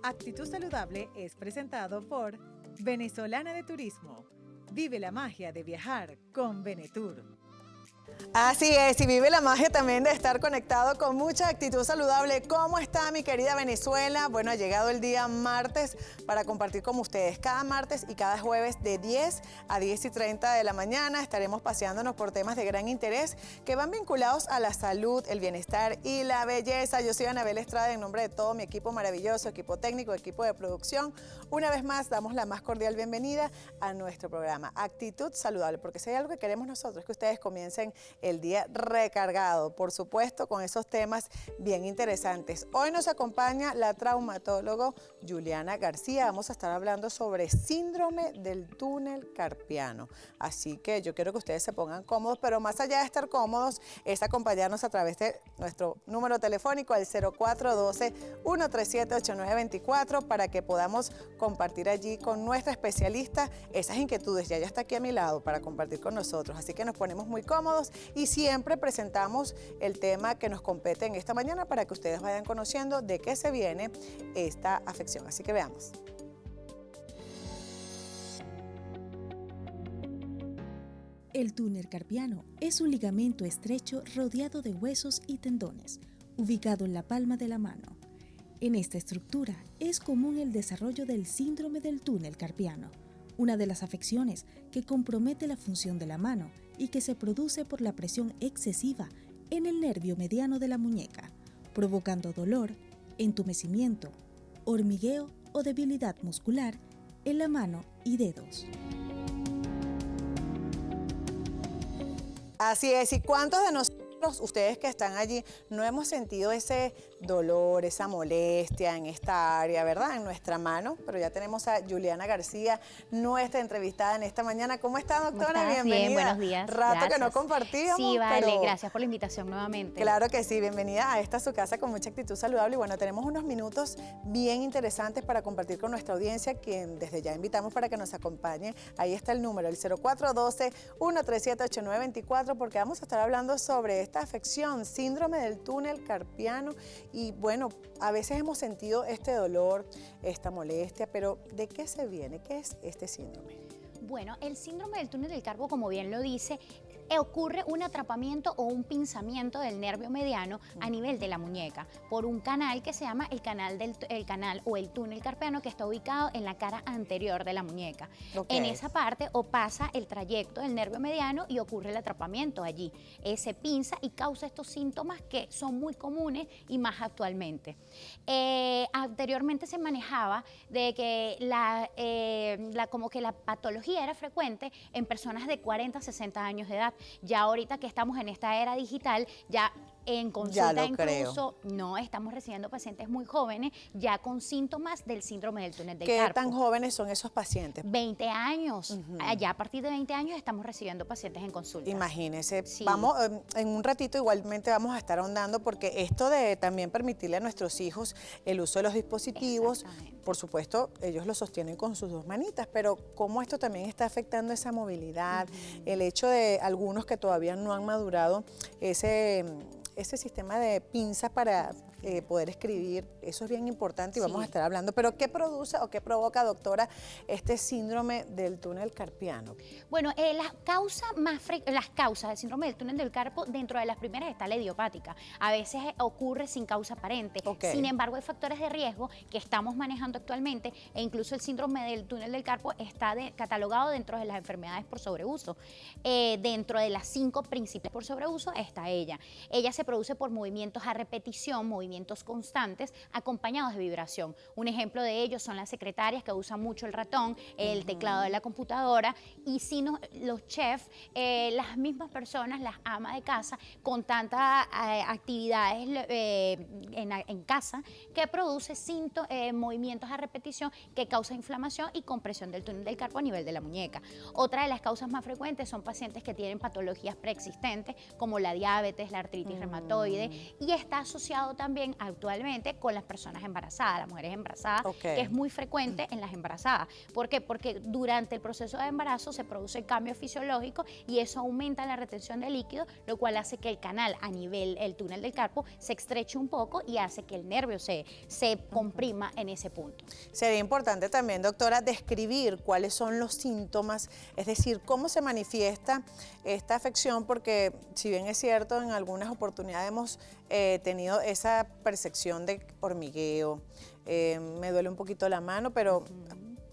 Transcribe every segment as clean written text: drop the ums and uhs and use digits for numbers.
Actitud Saludable es presentado por Venezolana de Turismo. Vive la magia de viajar con Venetur. Así es, y vive la magia también de estar conectado con mucha actitud saludable. ¿Cómo está mi querida Venezuela? Bueno, ha llegado el día martes para compartir con ustedes. Cada martes y cada jueves de 10 a 10:30 de la mañana estaremos paseándonos por temas de gran interés que van vinculados a la salud, el bienestar y la belleza. Yo soy Anabel Estrada en nombre de todo mi equipo maravilloso, equipo técnico, equipo de producción. Una vez más, damos la más cordial bienvenida a nuestro programa Actitud Saludable, porque si hay algo que queremos nosotros es que ustedes comiencen el día recargado, por supuesto, con esos temas bien interesantes. Hoy nos acompaña la traumatóloga Juliana García. Vamos a estar hablando sobre síndrome del túnel carpiano. Así que yo quiero que ustedes se pongan cómodos, pero más allá de estar cómodos, es acompañarnos a través de nuestro número telefónico al 0412-137-8924 para que podamos compartir allí con nuestra especialista esas inquietudes. Ya está aquí a mi lado para compartir con nosotros. Así que nos ponemos muy cómodos y siempre presentamos el tema que nos compete en esta mañana para que ustedes vayan conociendo de qué se viene esta afección. Así que veamos. El túnel carpiano es un ligamento estrecho rodeado de huesos y tendones, ubicado en la palma de la mano. En esta estructura es común el desarrollo del síndrome del túnel carpiano, una de las afecciones que compromete la función de la mano y que se produce por la presión excesiva en el nervio mediano de la muñeca, provocando dolor, entumecimiento, hormigueo o debilidad muscular en la mano y dedos. Así es, ¿y cuántos de nosotros, ustedes que están allí, no hemos sentido ese dolor, esa molestia en esta área, ¿verdad? En nuestra mano, pero ya tenemos a Juliana García, nuestra entrevistada en esta mañana. ¿Cómo está, doctora? ¿Cómo estás? Bienvenida. Bien, buenos días. Rato Gracias. que no compartíamos. Sí, vale, pero gracias por la invitación nuevamente. claro que sí, bienvenida a esta su casa con mucha actitud saludable. Y bueno, tenemos unos minutos bien interesantes para compartir con nuestra audiencia, quien desde ya invitamos para que nos acompañe. Ahí está el número, el 0412-137-8924, porque vamos a estar hablando sobre esta afección, síndrome del túnel carpiano. Y bueno, a veces hemos sentido este dolor, esta molestia, pero ¿de qué se viene? ¿Qué es este síndrome? Bueno, el síndrome del túnel del carpo, como bien lo dice, ocurre un atrapamiento o un pinzamiento del nervio mediano a nivel de la muñeca por un canal que se llama el canal o el túnel carpiano, que está ubicado en la cara anterior de la muñeca. Okay. En esa parte o pasa el trayecto del nervio mediano y ocurre el atrapamiento allí. Se pinza y causa estos síntomas que son muy comunes y más actualmente. Anteriormente se manejaba de que como que la patología era frecuente en personas de 40 a 60 años de edad. Ya ahorita que estamos en esta era digital, ya en consulta incluso no estamos recibiendo pacientes muy jóvenes ya con síntomas del síndrome del túnel del carpo. ¿Qué tan jóvenes son esos pacientes? 20 años. Ya a partir de 20 años estamos recibiendo pacientes en consulta. Imagínense. Sí. Vamos, en un ratito igualmente vamos a estar ahondando, porque esto de también permitirle a nuestros hijos el uso de los dispositivos, por supuesto, ellos lo sostienen con sus dos manitas, pero cómo esto también está afectando esa movilidad, el hecho de algunos que todavía no han madurado ese sistema de pinzas para poder escribir, eso es bien importante y vamos a estar hablando. Pero ¿qué produce o qué provoca, doctora, este síndrome del túnel carpiano? Bueno, las causas del síndrome del túnel del carpo, dentro de las primeras está la idiopática. A veces ocurre sin causa aparente. Okay. Sin embargo, hay factores de riesgo que estamos manejando actualmente e incluso el síndrome del túnel del carpo está catalogado dentro de las enfermedades por sobreuso. Dentro de las 5 principales por sobreuso está ella. Ella se produce por movimientos a repetición, movimientos constantes acompañados de vibración. Un ejemplo de ellos son las secretarias que usan mucho el ratón, el teclado de la computadora, y si no, los chefs, las mismas personas, las amas de casa, con tantas actividades en casa, que produce movimientos a repetición que causa inflamación y compresión del túnel del carpo a nivel de la muñeca. Otra de las causas más frecuentes son pacientes que tienen patologías preexistentes como la diabetes, la artritis reumatoide, y está asociado también también actualmente con las personas embarazadas, las mujeres embarazadas, Ok. que es muy frecuente en las embarazadas. ¿Por qué? Porque durante el proceso de embarazo se produce cambio fisiológico y eso aumenta la retención de líquido, lo cual hace que el canal a nivel, el túnel del carpo, se estreche un poco y hace que el nervio se comprima en ese punto. Sería importante también, doctora, describir cuáles son los síntomas, es decir, cómo se manifiesta esta afección, porque si bien es cierto, en algunas oportunidades hemos tenido esa percepción de hormigueo, me duele un poquito la mano, pero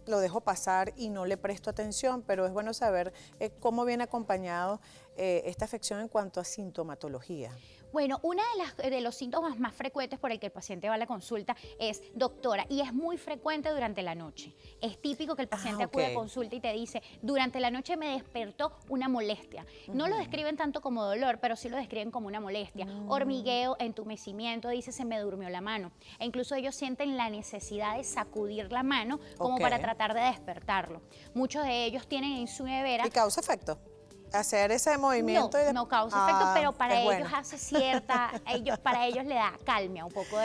lo dejo pasar y no le presto atención, pero es bueno saber cómo viene acompañado esta afección en cuanto a sintomatología. Bueno, uno de los síntomas más frecuentes por el que el paciente va a la consulta es, doctora, y es muy frecuente durante la noche. Es típico que el paciente acude a consulta y te dice, durante la noche me despertó una molestia. No lo describen tanto como dolor, pero sí lo describen como una molestia. Hormigueo, entumecimiento, dice, se me durmió la mano. E incluso ellos sienten la necesidad de sacudir la mano como para tratar de despertarlo. Muchos de ellos tienen en su nevera... ¿Y causa efecto? Hacer ese movimiento. No, no causa efecto, pero para ellos bueno. hace para ellos le da calmia un poco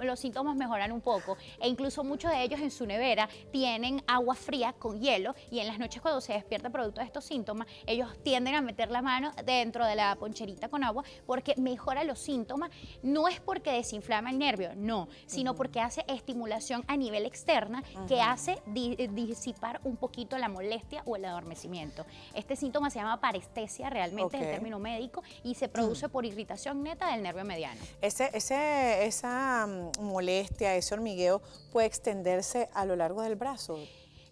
los síntomas mejoran un poco. E incluso muchos de ellos en su nevera tienen agua fría con hielo y en las noches cuando se despierta producto de estos síntomas, ellos tienden a meter la mano dentro de la poncherita con agua porque mejora los síntomas. No es porque desinflama el nervio, no, sino porque hace estimulación a nivel externa que hace disipar un poquito la molestia o el adormecimiento. Este síntoma se llama parestesia, realmente es el término médico, y se produce por irritación neta del nervio mediano. Esa molestia, ese hormigueo puede extenderse a lo largo del brazo.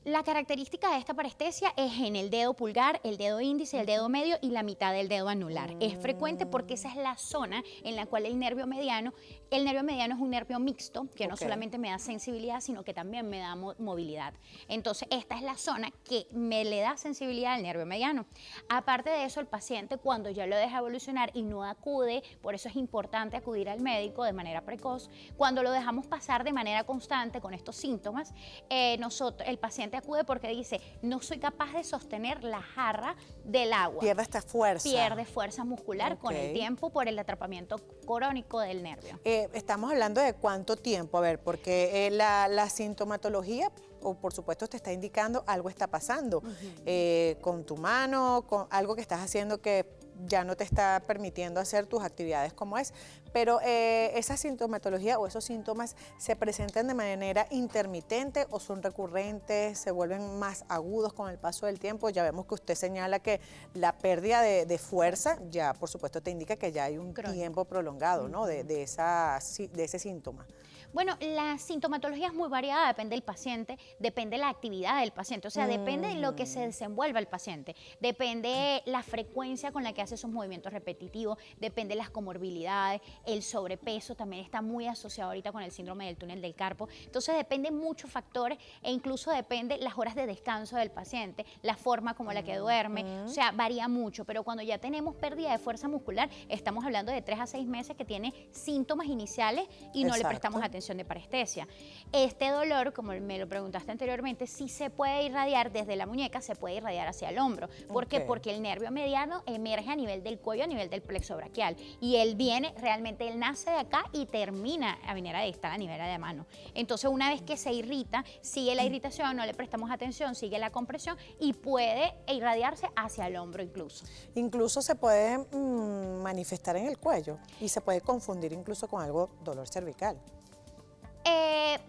La característica de esta parestesia es en el dedo pulgar, el dedo índice, el dedo medio y la mitad del dedo anular. Es frecuente porque esa es la zona en la cual el nervio mediano es un nervio mixto que no solamente me da sensibilidad, sino que también me da movilidad. Entonces, esta es la zona que le da sensibilidad al nervio mediano. Aparte de eso, el paciente cuando ya lo deja evolucionar y no acude, por eso es importante acudir al médico de manera precoz, cuando lo dejamos pasar de manera constante con estos síntomas, el paciente acude porque dice, no soy capaz de sostener la jarra del agua. Pierde esta fuerza. Pierde fuerza muscular con el tiempo por el atrapamiento crónico del nervio. Estamos hablando de cuánto tiempo, a ver, porque la sintomatología, o por supuesto te está indicando algo está pasando con tu mano, con algo que estás haciendo que ya no te está permitiendo hacer tus actividades como es, pero esa sintomatología o esos síntomas se presentan de manera intermitente o son recurrentes, se vuelven más agudos con el paso del tiempo. Ya vemos que usted señala que la pérdida de fuerza ya por supuesto te indica que ya hay un tiempo prolongado, ¿no? de ese síntoma. Bueno, la sintomatología es muy variada, depende del paciente, depende de la actividad del paciente, o sea, depende de lo que se desenvuelva el paciente, depende la frecuencia con la que hace sus movimientos repetitivos, depende de las comorbilidades, el sobrepeso también está muy asociado ahorita con el síndrome del túnel del carpo, entonces depende muchos factores e incluso depende las horas de descanso del paciente, la forma como la que duerme, o sea, varía mucho, pero cuando ya tenemos pérdida de fuerza muscular, estamos hablando de 3 a 6 meses que tiene síntomas iniciales y no le prestamos atención de parestesia. Este dolor, como me lo preguntaste anteriormente, sí se puede irradiar desde la muñeca, se puede irradiar hacia el hombro. ¿Por qué? Porque el nervio mediano emerge a nivel del cuello, a nivel del plexo braquial. Y él nace de acá y termina a manera distal a nivel de la mano. Entonces, una vez que se irrita, sigue la irritación, no le prestamos atención, sigue la compresión y puede irradiarse hacia el hombro incluso. Incluso se puede manifestar en el cuello y se puede confundir incluso con algo dolor cervical.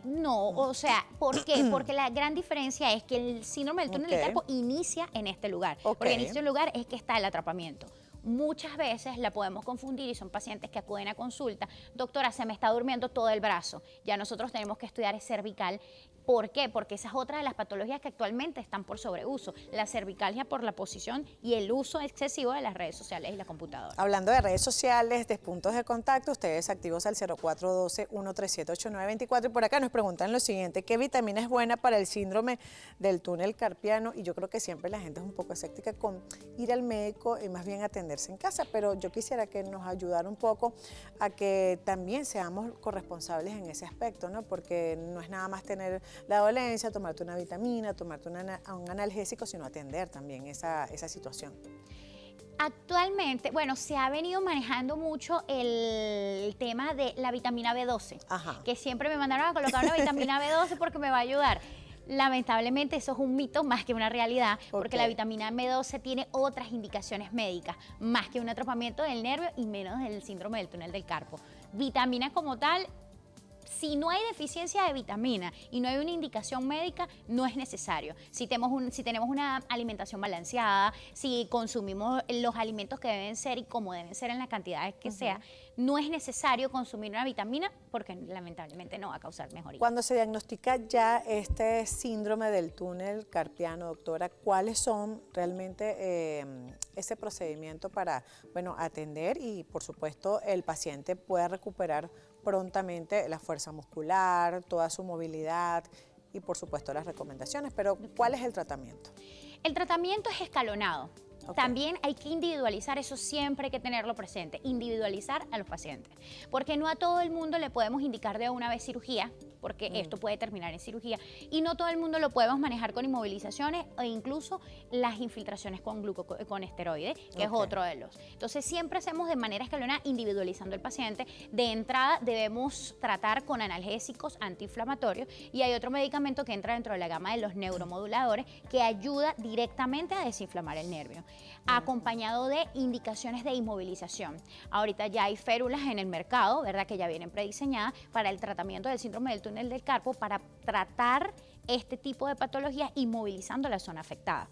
No, o sea, ¿por qué? Porque la gran diferencia es que el síndrome del túnel del carpo inicia en este lugar. Porque en este lugar es que está el atrapamiento. Muchas veces la podemos confundir y son pacientes que acuden a consulta. Doctora, se me está durmiendo todo el brazo. Ya nosotros tenemos que estudiar el cervical. ¿Por qué? Porque esa es otra de las patologías que actualmente están por sobreuso. La cervicalgia por la posición y el uso excesivo de las redes sociales y la computadora. Hablando de redes sociales, de puntos de contacto, ustedes activos al 0412-137-8924. Y por acá nos preguntan lo siguiente, ¿qué vitamina es buena para el síndrome del túnel carpiano? Y yo creo que siempre la gente es un poco escéptica con ir al médico y más bien atenderse en casa, pero yo quisiera que nos ayudara un poco a que también seamos corresponsables en ese aspecto, ¿no? Porque no es nada más tener la dolencia, tomarte una vitamina, tomarte un analgésico, sino atender también esa situación. Actualmente, bueno, se ha venido manejando mucho el tema de la vitamina B12, Ajá. que siempre me mandaron a colocar una vitamina B12 porque me va a ayudar. Lamentablemente eso es un mito más que una realidad, porque la vitamina B12 tiene otras indicaciones médicas, más que un atrapamiento del nervio y menos del síndrome del túnel del carpo. Vitamina como tal, si no hay deficiencia de vitamina y no hay una indicación médica, no es necesario. Si tenemos una alimentación balanceada, si consumimos los alimentos que deben ser y como deben ser en las cantidades que sea, no es necesario consumir una vitamina porque lamentablemente no va a causar mejoría. Cuando se diagnostica ya este síndrome del túnel carpiano, doctora, ¿cuáles son realmente ese procedimiento para, bueno, atender y, por supuesto, el paciente pueda recuperar prontamente la fuerza muscular, toda su movilidad y, por supuesto, las recomendaciones? Pero, ¿cuál es el tratamiento? El tratamiento es escalonado. Okay. También hay que individualizar, eso siempre hay que tenerlo presente, individualizar a los pacientes, porque no a todo el mundo le podemos indicar de una vez cirugía, porque esto puede terminar en cirugía, y no todo el mundo lo podemos manejar con inmovilizaciones e incluso las infiltraciones con esteroides, que es otro de los. Entonces siempre hacemos de manera escalonada, individualizando al paciente. De entrada debemos tratar con analgésicos antiinflamatorios y hay otro medicamento que entra dentro de la gama de los neuromoduladores que ayuda directamente a desinflamar el nervio, acompañado de indicaciones de inmovilización. Ahorita ya hay férulas en el mercado, ¿verdad?, que ya vienen prediseñadas para el tratamiento del síndrome del túnel del carpo, para tratar este tipo de patologías inmovilizando la zona afectada,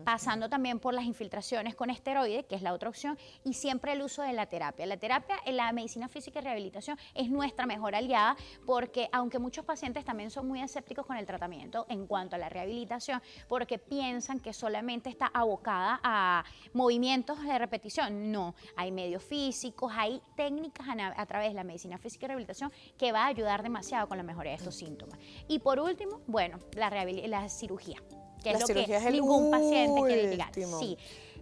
pasando también por las infiltraciones con esteroides, que es la otra opción, y siempre el uso de la terapia. La terapia en la medicina física y rehabilitación es nuestra mejor aliada, porque aunque muchos pacientes también son muy escépticos con el tratamiento en cuanto a la rehabilitación, porque piensan que solamente está abocada a movimientos de repetición. No, hay medios físicos, hay técnicas a través de la medicina física y rehabilitación que va a ayudar demasiado con la mejoría de estos síntomas. Y por último, bueno, la cirugía, que es lo que ningún paciente quiere llegar. Sí,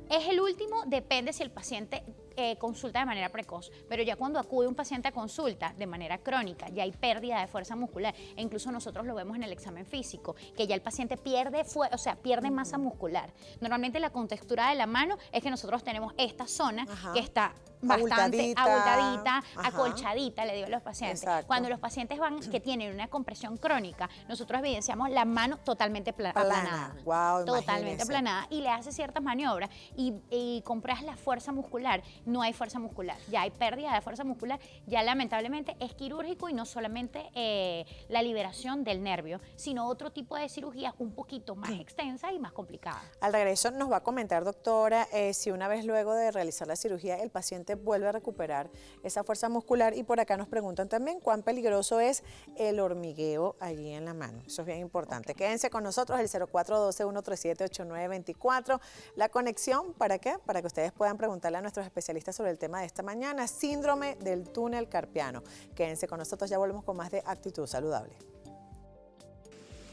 es el último, depende si el paciente consulta de manera precoz, pero ya cuando acude un paciente a consulta de manera crónica, ya hay pérdida de fuerza muscular, e incluso nosotros lo vemos en el examen físico, que ya el paciente pierde masa muscular. Normalmente la contextura de la mano es que nosotros tenemos esta zona que está bastante abultadita, acolchadita, le digo a los pacientes. Exacto. Cuando los pacientes que tienen una compresión crónica, nosotros evidenciamos la mano totalmente aplanada. Wow, totalmente aplanada, y le hace ciertas maniobras y compras la fuerza muscular. No hay fuerza muscular, ya hay pérdida de fuerza muscular, ya lamentablemente es quirúrgico y no solamente la liberación del nervio, sino otro tipo de cirugía un poquito más extensa y más complicada. Al regreso nos va a comentar, doctora, si una vez luego de realizar la cirugía el paciente vuelve a recuperar esa fuerza muscular, y por acá nos preguntan también cuán peligroso es el hormigueo allí en la mano. Eso es bien importante. Quédense con nosotros, el 0412-137-8924. La conexión, ¿para qué? Para que ustedes puedan preguntarle a nuestros especialistas sobre el tema de esta mañana, síndrome del túnel carpiano. Quédense con nosotros, ya volvemos con más de Actitud Saludable.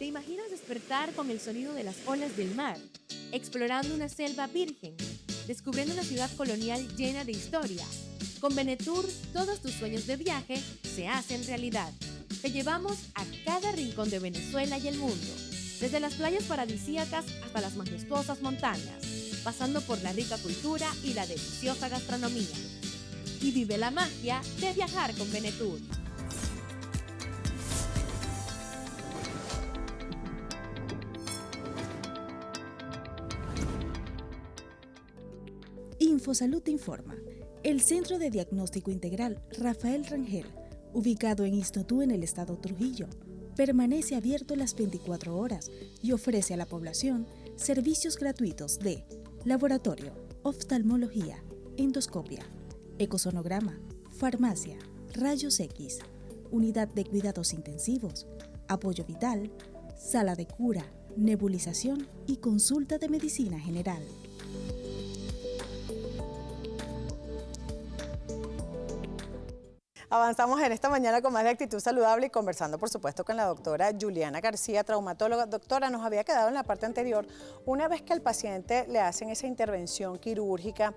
¿Te imaginas despertar con el sonido de las olas del mar, explorando una selva virgen, descubriendo una ciudad colonial llena de historia? Con Benetour, todos tus sueños de viaje se hacen realidad. Te llevamos a cada rincón de Venezuela y el mundo, desde las playas paradisíacas hasta las majestuosas montañas, pasando por la rica cultura y la deliciosa gastronomía. Y vive la magia de viajar con Benetour. Infosalud te informa. El Centro de Diagnóstico Integral Rafael Rangel, ubicado en Istotú en el estado Trujillo, permanece abierto las 24 horas y ofrece a la población servicios gratuitos de laboratorio, oftalmología, endoscopia, ecosonograma, farmacia, rayos X, unidad de cuidados intensivos, apoyo vital, sala de cura, nebulización y consulta de medicina general. Avanzamos en esta mañana con más de Actitud Saludable y conversando, por supuesto, con la doctora Juliana García, traumatóloga. Doctora, nos había quedado en la parte anterior, una vez que al paciente le hacen esa intervención quirúrgica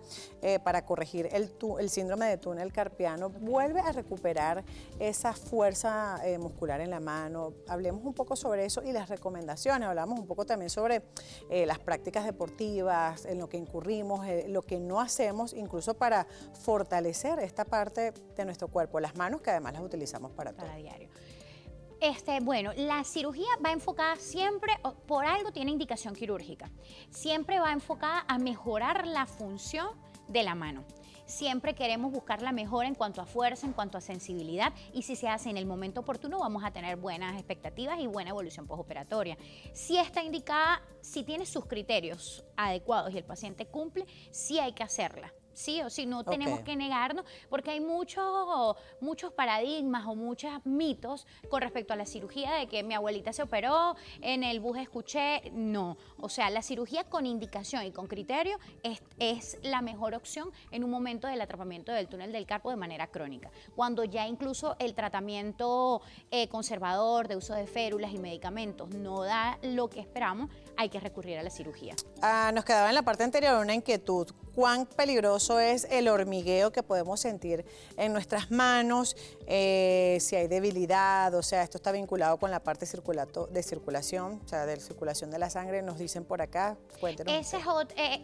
para corregir el síndrome de túnel carpiano, vuelve a recuperar esa fuerza muscular en la mano. Hablemos un poco sobre eso y las recomendaciones. Hablamos un poco también sobre las prácticas deportivas, en lo que incurrimos, lo que no hacemos, incluso para fortalecer esta parte de nuestro cuerpo, las manos, que además las utilizamos para todo. Para diario. Bueno, la cirugía va enfocada siempre, por algo tiene indicación quirúrgica, siempre va enfocada a mejorar la función de la mano. Siempre queremos buscar la mejora en cuanto a fuerza, en cuanto a sensibilidad, y si se hace en el momento oportuno vamos a tener buenas expectativas y buena evolución postoperatoria. Si está indicada, si tiene sus criterios adecuados y el paciente cumple, sí hay que hacerla. Sí o sí, no tenemos que negarnos, porque hay muchos paradigmas o muchos mitos con respecto a la cirugía, de que mi abuelita se operó, en el bus escuché. No, o sea, la cirugía con indicación y con criterio es la mejor opción en un momento del atrapamiento del túnel del carpo de manera crónica. Cuando ya incluso el tratamiento conservador de uso de férulas y medicamentos no da lo que esperamos, hay que recurrir a la cirugía. Nos quedaba en la parte anterior una inquietud. ¿Cuán peligroso es el hormigueo que podemos sentir en nuestras manos? Si hay debilidad, o sea, esto está vinculado con la parte de circulación, o sea, de circulación de la sangre, nos dicen por acá. Cuéntenos. Ese es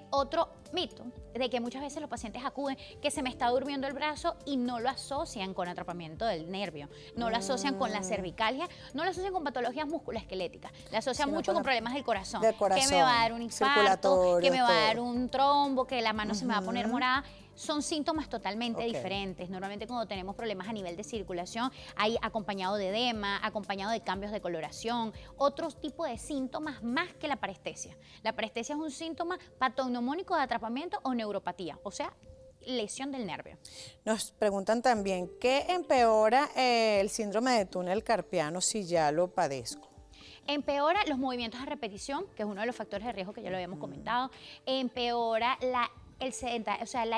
otro mito, de que muchas veces los pacientes acuden que se me está durmiendo el brazo y no lo asocian con atrapamiento del nervio, no lo asocian con la cervicalgia, no lo asocian con patologías musculoesqueléticas, lo asocian mucho con problemas del corazón, que me va a dar un infarto, que me va a dar un trombo, que la mano se me va a poner morada. Son síntomas totalmente diferentes. Normalmente cuando tenemos problemas a nivel de circulación, hay acompañado de edema, acompañado de cambios de coloración, otros tipos de síntomas más que la parestesia. La parestesia es un síntoma patognomónico de atrapamiento o neuropatía, o sea, lesión del nervio. Nos preguntan también, ¿qué empeora el síndrome de túnel carpiano si ya lo padezco? Empeora los movimientos a repetición, que es uno de los factores de riesgo que ya lo habíamos comentado. Empeora la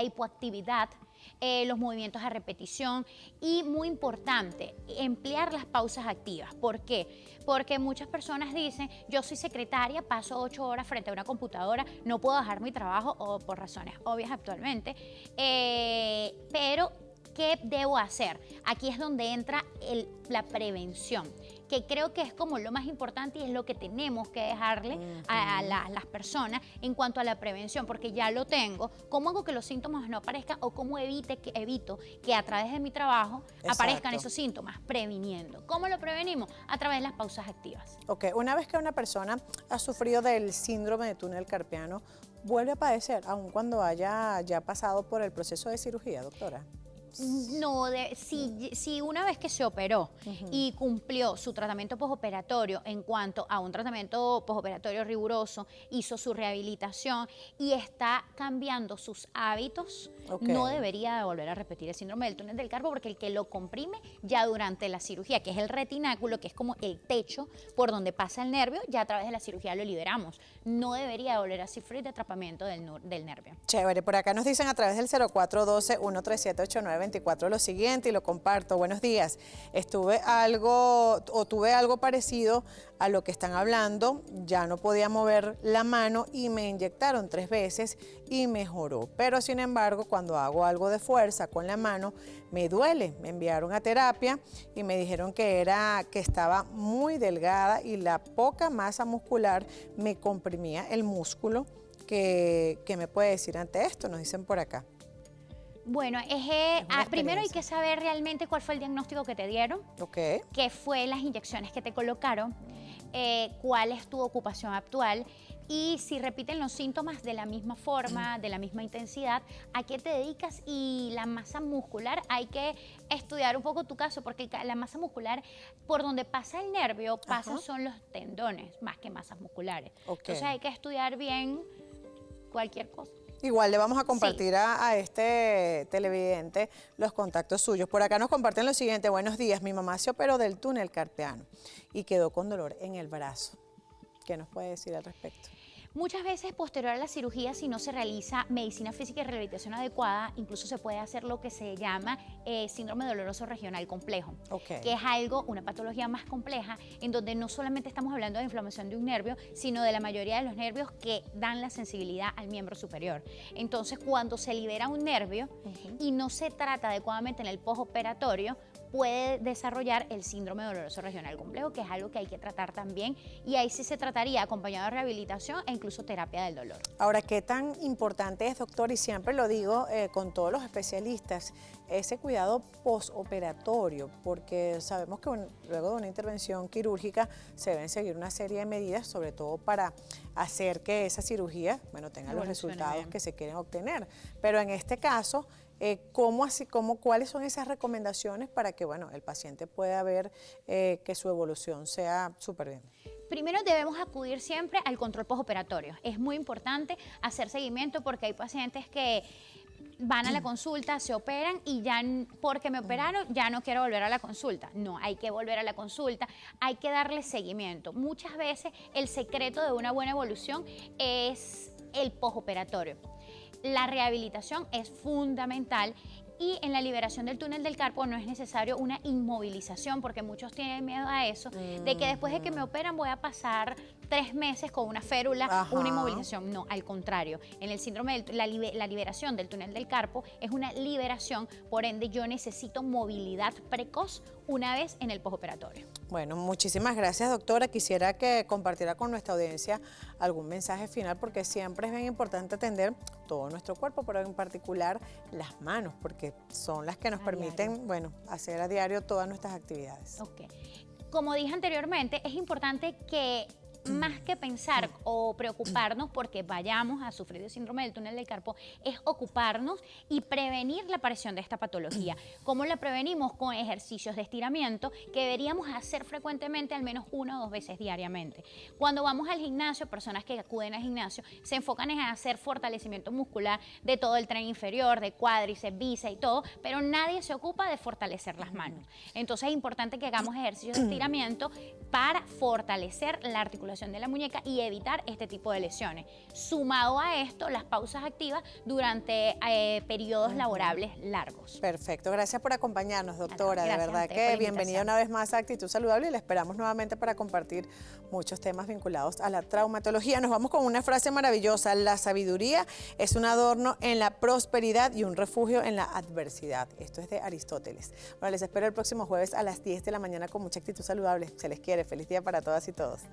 hipoactividad, los movimientos a repetición y, muy importante, emplear las pausas activas. ¿Por qué? Porque muchas personas dicen, yo soy secretaria, paso 8 horas frente a una computadora, no puedo dejar mi trabajo, o por razones obvias actualmente, pero ¿qué debo hacer? Aquí es donde entra la prevención, que creo que es como lo más importante y es lo que tenemos que dejarle a las personas en cuanto a la prevención, porque ya lo tengo. ¿Cómo hago que los síntomas no aparezcan o cómo evito que a través de mi trabajo aparezcan esos síntomas? Previniendo. ¿Cómo lo prevenimos? A través de las pausas activas. Ok, una vez que una persona ha sufrido del síndrome de túnel carpiano, ¿vuelve a padecer aun cuando haya ya pasado por el proceso de cirugía, doctora? No, si una vez que se operó y cumplió su tratamiento postoperatorio en cuanto a un tratamiento postoperatorio riguroso, hizo su rehabilitación y está cambiando sus hábitos, no debería de volver a repetir el síndrome del túnel del carpo, porque el que lo comprime ya durante la cirugía, que es el retináculo, que es como el techo por donde pasa el nervio, ya a través de la cirugía lo liberamos. No debería de volver a sufrir de atrapamiento del nervio. Chévere, por acá nos dicen a través del 0412-137-8924 lo siguiente, y lo comparto. Buenos días. Tuve algo parecido a lo que están hablando. Ya no podía mover la mano y me inyectaron 3 veces y mejoró. Pero sin embargo, cuando hago algo de fuerza con la mano, me duele. Me enviaron a terapia y me dijeron que estaba muy delgada y la poca masa muscular me comprimía el músculo. ¿Qué me puede decir ante esto? Nos dicen por acá. Bueno, primero hay que saber realmente cuál fue el diagnóstico que te dieron, qué fue las inyecciones que te colocaron, cuál es tu ocupación actual y si repiten los síntomas de la misma forma, de la misma intensidad, a qué te dedicas. Y la masa muscular, hay que estudiar un poco tu caso, porque la masa muscular, por donde pasa el nervio, son los tendones, más que masas musculares. Entonces hay que estudiar bien cualquier cosa. Igual le vamos a compartir a este televidente los contactos suyos. Por acá nos comparten lo siguiente. Buenos días, mi mamá se operó del túnel carpiano y quedó con dolor en el brazo. ¿Qué nos puede decir al respecto? Muchas veces posterior a la cirugía, si no se realiza medicina física y rehabilitación adecuada, incluso se puede hacer lo que se llama síndrome doloroso regional complejo, que es una patología más compleja, en donde no solamente estamos hablando de inflamación de un nervio, sino de la mayoría de los nervios que dan la sensibilidad al miembro superior. Entonces, cuando se libera un nervio y no se trata adecuadamente en el postoperatorio, puede desarrollar el síndrome doloroso regional complejo, que es algo que hay que tratar también, y ahí sí se trataría acompañado de rehabilitación e incluso terapia del dolor. Ahora, ¿qué tan importante es, doctor? Y siempre lo digo con todos los especialistas, ese cuidado postoperatorio, porque sabemos que luego de una intervención quirúrgica se deben seguir una serie de medidas, sobre todo para hacer que esa cirugía, tenga los resultados que se quieren obtener. Pero en este caso, ¿cuáles son esas recomendaciones para que el paciente pueda ver que su evolución sea súper bien? Primero debemos acudir siempre al control postoperatorio. Es muy importante hacer seguimiento porque hay pacientes que van a la consulta, se operan y ya porque me operaron ya no quiero volver a la consulta. No, hay que volver a la consulta, hay que darle seguimiento. Muchas veces el secreto de una buena evolución es el postoperatorio. La rehabilitación es fundamental y en la liberación del túnel del carpo no es necesario una inmovilización, porque muchos tienen miedo a eso, de que después de que me operan voy a pasar 3 meses con una férula, una inmovilización. No, al contrario. En el síndrome de la liberación del túnel del carpo es una liberación, por ende yo necesito movilidad precoz una vez en el postoperatorio. Bueno, muchísimas gracias, doctora. Quisiera que compartiera con nuestra audiencia algún mensaje final, porque siempre es bien importante atender todo nuestro cuerpo, pero en particular las manos, porque son las que nos permiten, hacer a diario todas nuestras actividades. Como dije anteriormente, es importante que más que pensar o preocuparnos porque vayamos a sufrir el síndrome del túnel del carpo, es ocuparnos y prevenir la aparición de esta patología. ¿Cómo la prevenimos? Con ejercicios de estiramiento que deberíamos hacer frecuentemente, al menos 1 o 2 veces diariamente. Cuando vamos al gimnasio, personas que acuden al gimnasio se enfocan en hacer fortalecimiento muscular de todo el tren inferior, de cuádriceps, bíceps y todo, pero nadie se ocupa de fortalecer las manos. Entonces es importante que hagamos ejercicios de estiramiento para fortalecer la articulación de la muñeca y evitar este tipo de lesiones. Sumado a esto, las pausas activas durante periodos laborables largos. Perfecto, gracias por acompañarnos, doctora. De verdad que bienvenida una vez más a Actitud Saludable y la esperamos nuevamente para compartir muchos temas vinculados a la traumatología. Nos vamos con una frase maravillosa: la sabiduría es un adorno en la prosperidad y un refugio en la adversidad. Esto es de Aristóteles. Bueno, les espero el próximo jueves a las 10 de la mañana con mucha actitud saludable. Se les quiere. Feliz día para todas y todos.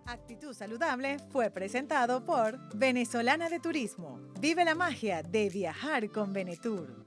Actitud Saludable fue presentado por Venezolana de Turismo. Vive la magia de viajar con Venetur.